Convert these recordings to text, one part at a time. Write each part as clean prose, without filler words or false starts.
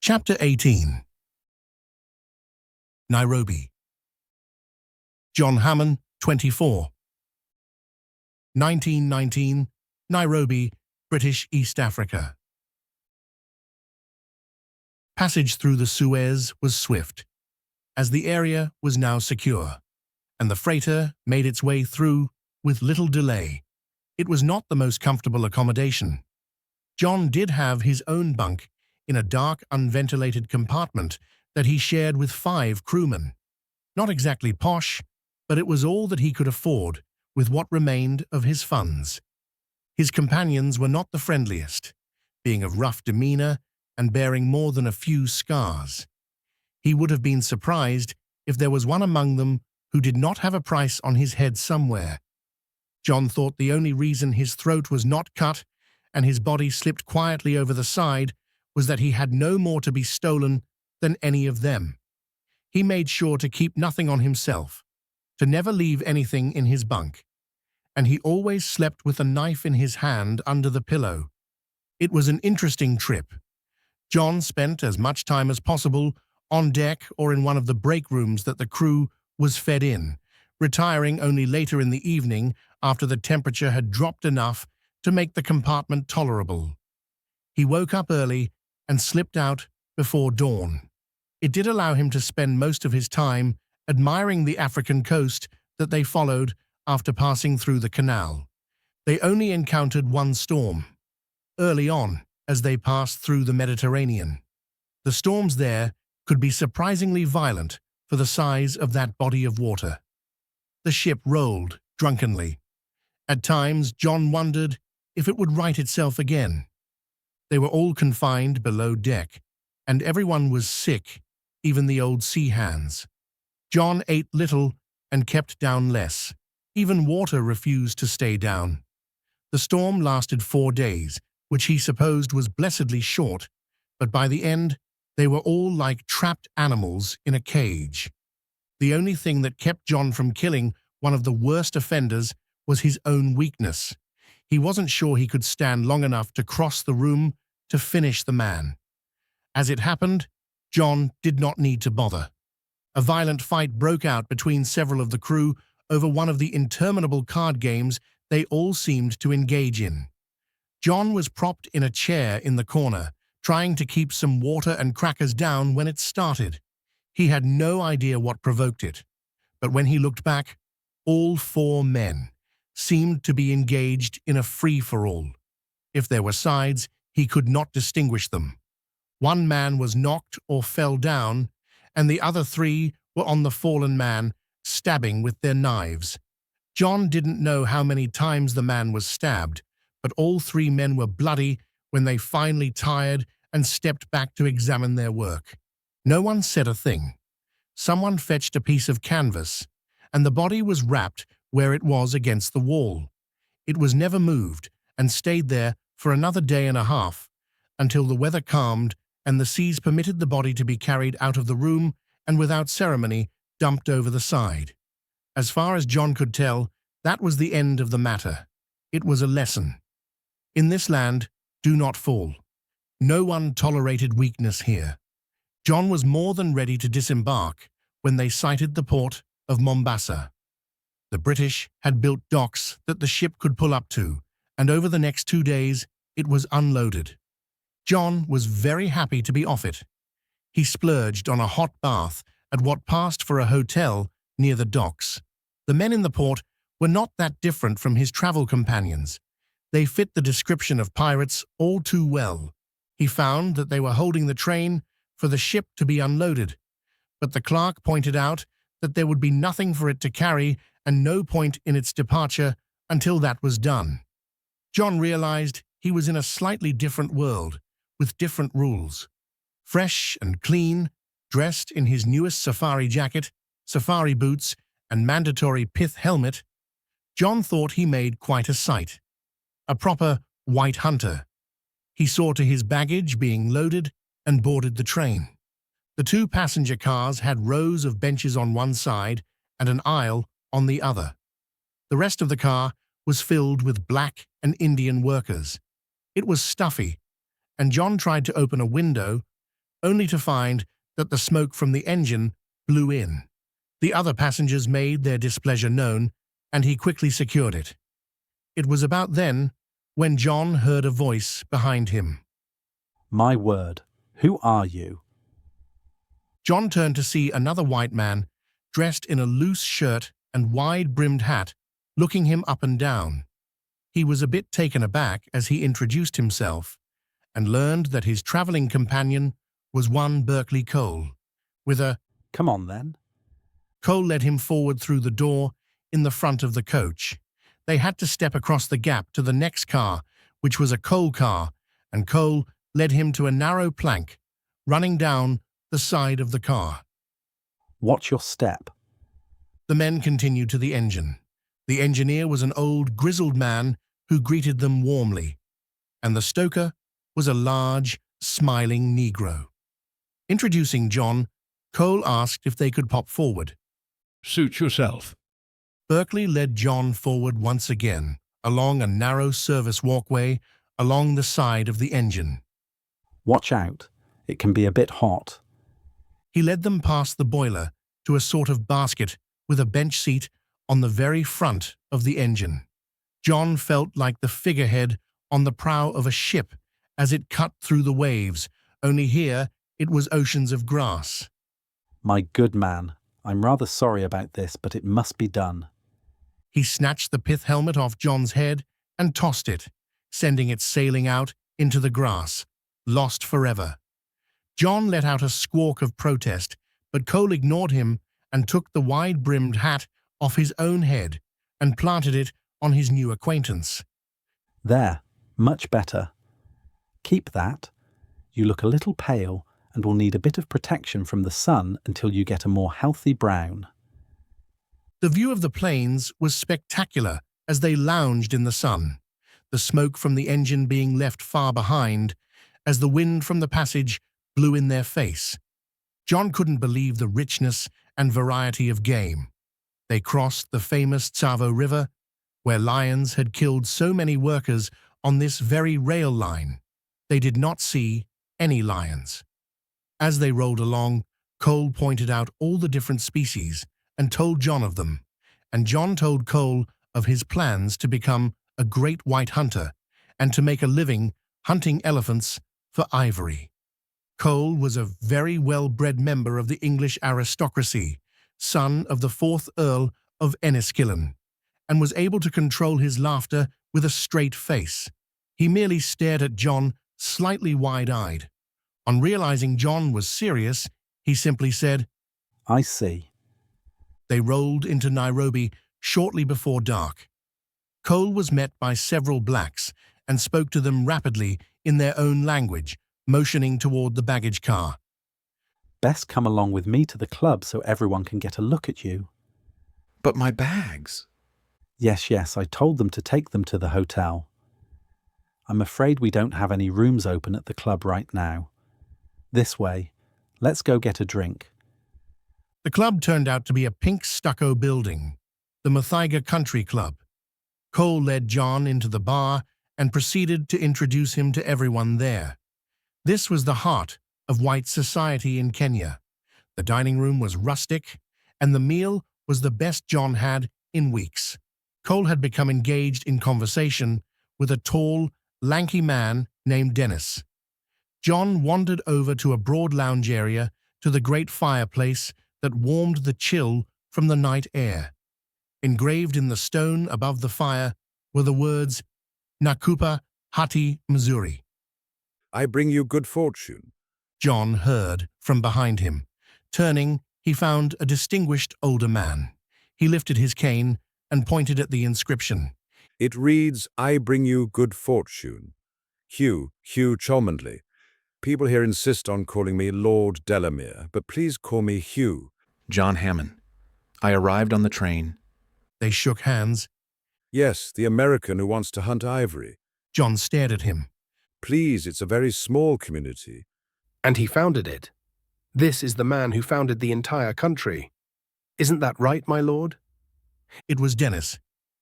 Chapter 18. Nairobi. John Hamman, 24. 1919, Nairobi, British East Africa. Passage through the Suez was swift, as the area was now secure, and the freighter made its way through with little delay. It was not the most comfortable accommodation. John did have his own bunk in a dark, unventilated compartment that he shared with 5 crewmen. Not exactly posh, but it was all that he could afford with what remained of his funds. His companions were not the friendliest, being of rough demeanor and bearing more than a few scars. He would have been surprised if there was one among them who did not have a price on his head somewhere. John thought the only reason his throat was not cut and his body slipped quietly over the side was that he had no more to be stolen than any of them. He made sure to keep nothing on himself, to never leave anything in his bunk, and he always slept with a knife in his hand under the pillow. It was an interesting trip. John spent as much time as possible on deck or in one of the break rooms that the crew was fed in, retiring only later in the evening after the temperature had dropped enough to make the compartment tolerable. He woke up early and slipped out before dawn. It did allow him to spend most of his time admiring the African coast that they followed after passing through the canal. They only encountered one storm, early on as they passed through the Mediterranean. The storms there could be surprisingly violent for the size of that body of water. The ship rolled drunkenly. At times, John wondered if it would right itself again. They were all confined below deck, and everyone was sick, even the old sea hands. John ate little and kept down less. Even water refused to stay down. The storm lasted 4 days, which he supposed was blessedly short, but by the end, they were all like trapped animals in a cage. The only thing that kept John from killing one of the worst offenders was his own weakness. He wasn't sure he could stand long enough to cross the room to finish the man. As it happened, John did not need to bother. A violent fight broke out between several of the crew over one of the interminable card games they all seemed to engage in. John was propped in a chair in the corner, trying to keep some water and crackers down when it started. He had no idea what provoked it, but when he looked back, all 4 men seemed to be engaged in a free-for-all. If there were sides, he could not distinguish them. One man was knocked or fell down, and the other 3 were on the fallen man, stabbing with their knives. John didn't know how many times the man was stabbed, but all 3 men were bloody when they finally tired and stepped back to examine their work. No one said a thing. Someone fetched a piece of canvas, and the body was wrapped where it was against the wall. It was never moved and stayed there for another day and a half, until the weather calmed and the seas permitted the body to be carried out of the room and without ceremony dumped over the side. As far as John could tell, that was the end of the matter. It was a lesson. In this land, do not fall. No one tolerated weakness here. John was more than ready to disembark when they sighted the port of Mombasa. The British had built docks that the ship could pull up to, and over the next 2 days, it was unloaded. John was very happy to be off it. He splurged on a hot bath at what passed for a hotel near the docks. The men in the port were not that different from his travel companions. They fit the description of pirates all too well. He found that they were holding the train for the ship to be unloaded, but the clerk pointed out that there would be nothing for it to carry and no point in its departure until that was done. John realized he was in a slightly different world, with different rules. Fresh and clean, dressed in his newest safari jacket, safari boots, and mandatory pith helmet, John thought he made quite a sight. A proper white hunter. He saw to his baggage being loaded and boarded the train. The 2 passenger cars had rows of benches on one side and an aisle on the other. The rest of the car was filled with black and Indian workers. It was stuffy, and John tried to open a window, only to find that the smoke from the engine blew in. The other passengers made their displeasure known, and he quickly secured it. It was about then when John heard a voice behind him. My word, who are you? John turned to see another white man, dressed in a loose shirt and wide-brimmed hat, looking him up and down. He was a bit taken aback as he introduced himself, and learned that his traveling companion was one Berkeley Cole. With a Come on then. Cole led him forward through the door in the front of the coach. They had to step across the gap to the next car, which was a coal car, and Cole led him to a narrow plank, running down the side of the car. Watch your step. The men continued to the engine. The engineer was an old, grizzled man who greeted them warmly, and the stoker was a large, smiling Negro. Introducing John, Cole asked if they could pop forward. Suit yourself. Berkeley led John forward once again, along a narrow service walkway along the side of the engine. Watch out, it can be a bit hot. He led them past the boiler to a sort of basket with a bench seat on the very front of the engine. John felt like the figurehead on the prow of a ship as it cut through the waves, only here it was oceans of grass. My good man, I'm rather sorry about this, but it must be done. He snatched the pith helmet off John's head and tossed it, sending it sailing out into the grass, lost forever. John let out a squawk of protest, but Cole ignored him and took the wide-brimmed hat off his own head and planted it on his new acquaintance. There, much better. Keep that. You look a little pale and will need a bit of protection from the sun until you get a more healthy brown. The view of the plains was spectacular as they lounged in the sun, the smoke from the engine being left far behind as the wind from the passage blew in their face. John couldn't believe the richness and variety of game. They crossed the famous Tsavo River, where lions had killed so many workers on this very rail line. They did not see any lions. As they rolled along, Cole pointed out all the different species and told John of them, and John told Cole of his plans to become a great white hunter and to make a living hunting elephants for ivory. Cole was a very well-bred member of the English aristocracy, son of the 4th Earl of Enniskillen, and was able to control his laughter with a straight face. He merely stared at John, slightly wide-eyed. On realizing John was serious, he simply said, I see. They rolled into Nairobi shortly before dark. Cole was met by several blacks and spoke to them rapidly in their own language, motioning toward the baggage car. Best come along with me to the club so everyone can get a look at you. But my bags. Yes, I told them to take them to the hotel. I'm afraid we don't have any rooms open at the club right now. This way, let's go get a drink. The club turned out to be a pink stucco building, the Muthaiga Country Club. Cole led John into the bar and proceeded to introduce him to everyone there. This was the heart of white society in Kenya. The dining room was rustic, and the meal was the best John had in weeks. Cole had become engaged in conversation with a tall, lanky man named Dennis. John wandered over to a broad lounge area to the great fireplace that warmed the chill from the night air. Engraved in the stone above the fire were the words, Nakupa Hati Missouri. I bring you good fortune. John heard from behind him. Turning, he found a distinguished older man. He lifted his cane and pointed at the inscription. It reads, I bring you good fortune. Hugh Cholmondeley. People here insist on calling me Lord Delamere, but please call me Hugh. John Hamman. I arrived on the train. They shook hands. Yes, the American who wants to hunt ivory. John stared at him. Please, it's a very small community. And he founded it. This is the man who founded the entire country. Isn't that right, my lord? It was Dennis.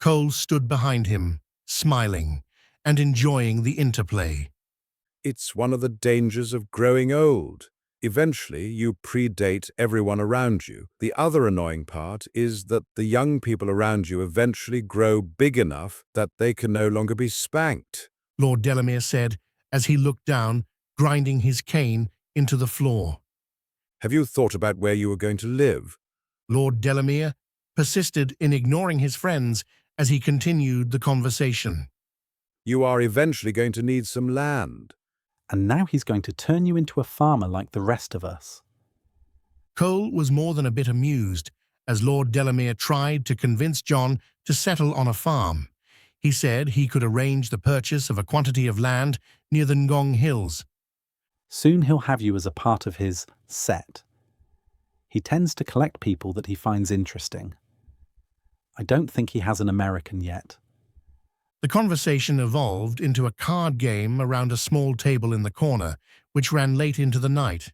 Cole stood behind him, smiling and enjoying the interplay. It's one of the dangers of growing old. Eventually, you predate everyone around you. The other annoying part is that the young people around you eventually grow big enough that they can no longer be spanked. Lord Delamere said as he looked down, grinding his cane into the floor. Have you thought about where you are going to live? Lord Delamere persisted in ignoring his friends as he continued the conversation. You are eventually going to need some land. And now he's going to turn you into a farmer like the rest of us. Cole was more than a bit amused as Lord Delamere tried to convince John to settle on a farm. He said he could arrange the purchase of a quantity of land near the Ngong Hills. Soon he'll have you as a part of his set. He tends to collect people that he finds interesting. I don't think he has an American yet. The conversation evolved into a card game around a small table in the corner, which ran late into the night.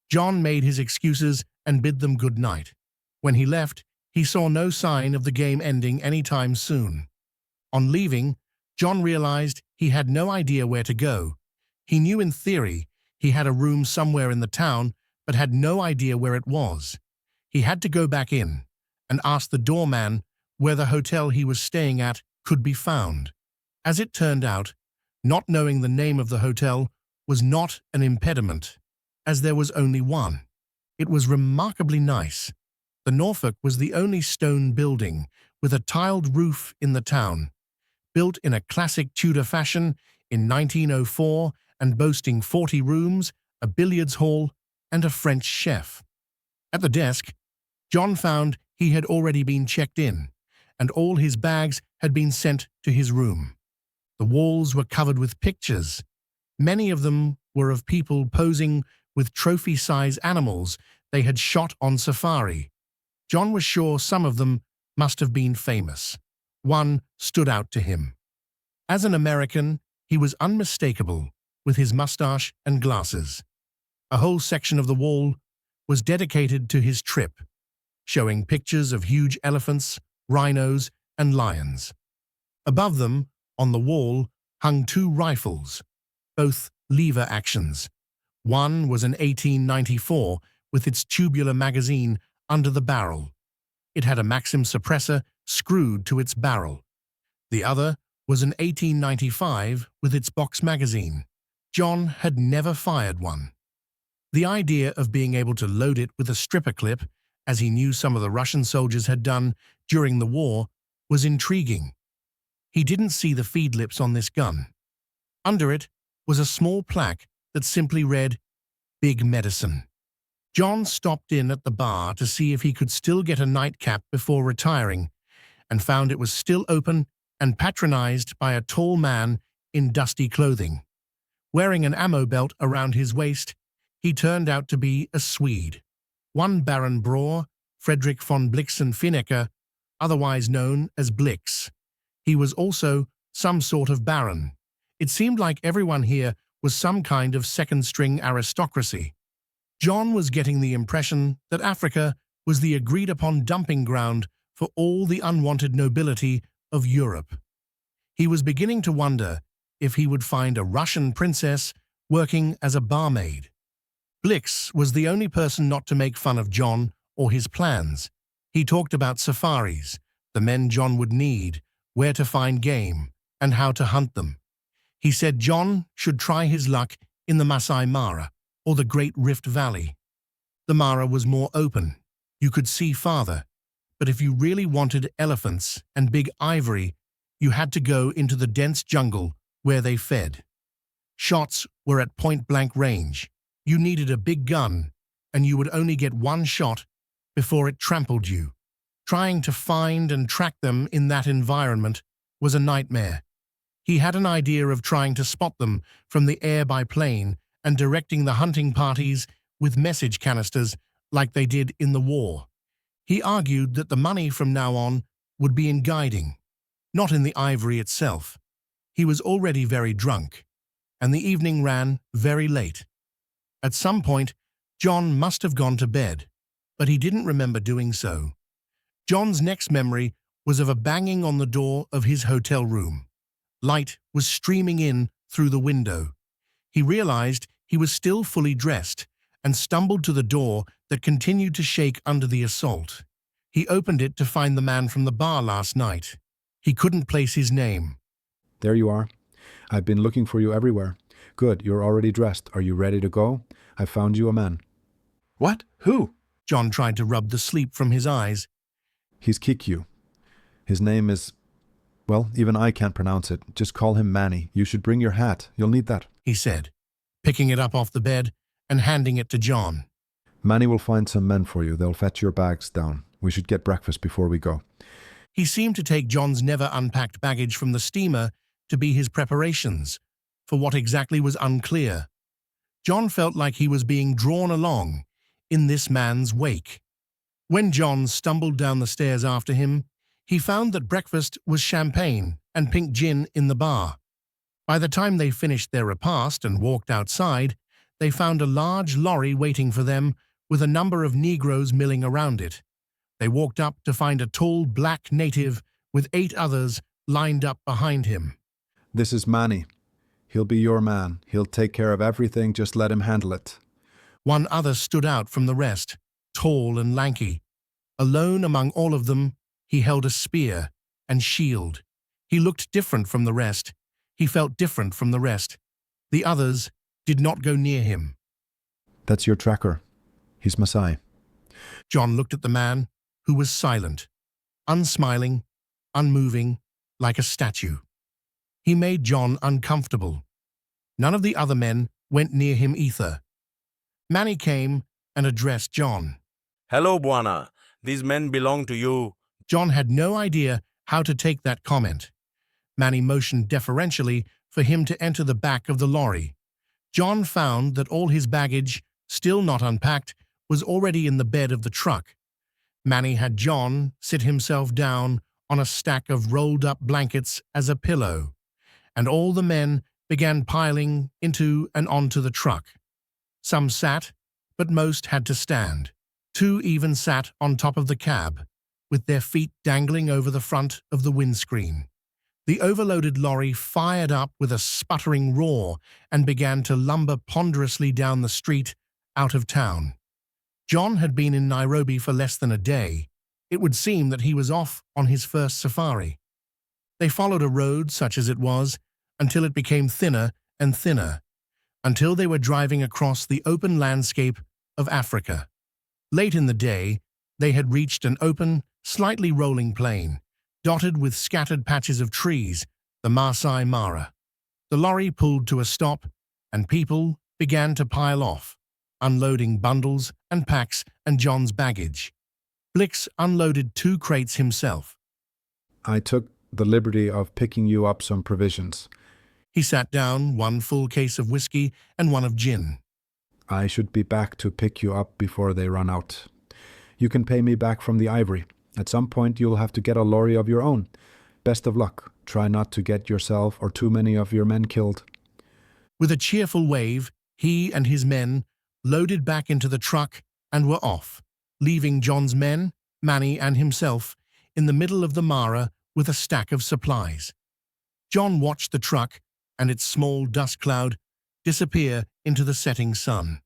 John made his excuses and bid them good night. When he left, he saw no sign of the game ending anytime soon. On leaving, John realized he had no idea where to go. He knew in theory he had a room somewhere in the town, but had no idea where it was. He had to go back in and ask the doorman where the hotel he was staying at could be found. As it turned out, not knowing the name of the hotel was not an impediment, as there was only one. It was remarkably nice. The Norfolk was the only stone building with a tiled roof in the town, built in a classic Tudor fashion in 1904 and boasting 40 rooms, a billiards hall, and a French chef. At the desk, John found he had already been checked in, and all his bags had been sent to his room. The walls were covered with pictures. Many of them were of people posing with trophy-size animals they had shot on safari. John was sure some of them must have been famous. One stood out to him. As an American, he was unmistakable with his mustache and glasses. A whole section of the wall was dedicated to his trip, showing pictures of huge elephants, rhinos, and lions. Above them, on the wall, hung 2 rifles, both lever actions. One was an 1894 with its tubular magazine under the barrel. It had a Maxim suppressor screwed to its barrel. The other was an 1895 with its box magazine. John had never fired one. The idea of being able to load it with a stripper clip, as he knew some of the Russian soldiers had done during the war, was intriguing. He didn't see the feed lips on this gun. Under it was a small plaque that simply read, "Big Medicine." John stopped in at the bar to see if he could still get a nightcap before retiring, and found it was still open and patronized by a tall man in dusty clothing. Wearing an ammo belt around his waist, he turned out to be a Swede. One Baron Bror, Frederick von Blixen-Finnecker, otherwise known as Blix. He was also some sort of baron. It seemed like everyone here was some kind of second-string aristocracy. John was getting the impression that Africa was the agreed-upon dumping ground for all the unwanted nobility of Europe. He was beginning to wonder if he would find a Russian princess working as a barmaid. Blix was the only person not to make fun of John or his plans. He talked about safaris, the men John would need, where to find game, and how to hunt them. He said John should try his luck in the Masai Mara, or the Great Rift Valley. The Mara was more open. You could see farther. But if you really wanted elephants and big ivory, you had to go into the dense jungle where they fed. Shots were at point-blank range. You needed a big gun, and you would only get one shot before it trampled you. Trying to find and track them in that environment was a nightmare. He had an idea of trying to spot them from the air by plane and directing the hunting parties with message canisters like they did in the war. He argued that the money from now on would be in guiding, not in the ivory itself. He was already very drunk, and the evening ran very late. At some point, John must have gone to bed, but he didn't remember doing so. John's next memory was of a banging on the door of his hotel room. Light was streaming in through the window. He realized he was still fully dressed and stumbled to the door that continued to shake under the assault. He opened it to find the man from the bar last night. He couldn't place his name. There you are. I've been looking for you everywhere. Good, you're already dressed. Are you ready to go? I found you a man. What? Who? John tried to rub the sleep from his eyes. He's Kikyu. His name is... well, even I can't pronounce it. Just call him Manny. You should bring your hat. You'll need that. He said, picking it up off the bed and handing it to John. Manny will find some men for you. They'll fetch your bags down. We should get breakfast before we go. He seemed to take John's never-unpacked baggage from the steamer to be his preparations, for what exactly was unclear. John felt like he was being drawn along in this man's wake. When John stumbled down the stairs after him, he found that breakfast was champagne and pink gin in the bar. By the time they finished their repast and walked outside, they found a large lorry waiting for them with a number of Negroes milling around it. They walked up to find a tall black native with 8 others lined up behind him. This is Manny. He'll be your man. He'll take care of everything. Just let him handle it. One other stood out from the rest, tall and lanky. Alone among all of them, he held a spear and shield. He looked different from the rest. He felt different from the rest. The others did not go near him. That's your tracker. He's Masai. John looked at the man, who was silent, unsmiling, unmoving, like a statue. He made John uncomfortable. None of the other men went near him either. Manny came and addressed John. Hello, Bwana. These men belong to you. John had no idea how to take that comment. Manny motioned deferentially for him to enter the back of the lorry. John found that all his baggage, still not unpacked, was already in the bed of the truck. Manny had John sit himself down on a stack of rolled-up blankets as a pillow, and all the men began piling into and onto the truck. Some sat, but most had to stand. 2 even sat on top of the cab, with their feet dangling over the front of the windscreen. The overloaded lorry fired up with a sputtering roar and began to lumber ponderously down the street out of town. John had been in Nairobi for less than a day. It would seem that he was off on his first safari. They followed a road, such as it was, until it became thinner and thinner, until they were driving across the open landscape of Africa. Late in the day, they had reached an open, slightly rolling plain, dotted with scattered patches of trees, the Masai Mara. The lorry pulled to a stop, and people began to pile off, unloading bundles and packs and John's baggage. Blix unloaded 2 crates himself. I took the liberty of picking you up some provisions. He sat down, 1 full case of whiskey and 1 of gin. I should be back to pick you up before they run out. You can pay me back from the ivory. At some point you'll have to get a lorry of your own. Best of luck. Try not to get yourself or too many of your men killed. With a cheerful wave, he and his men loaded back into the truck and were off, leaving John's men, Manny and himself, in the middle of the Mara with a stack of supplies. John watched the truck and its small dust cloud disappear into the setting sun.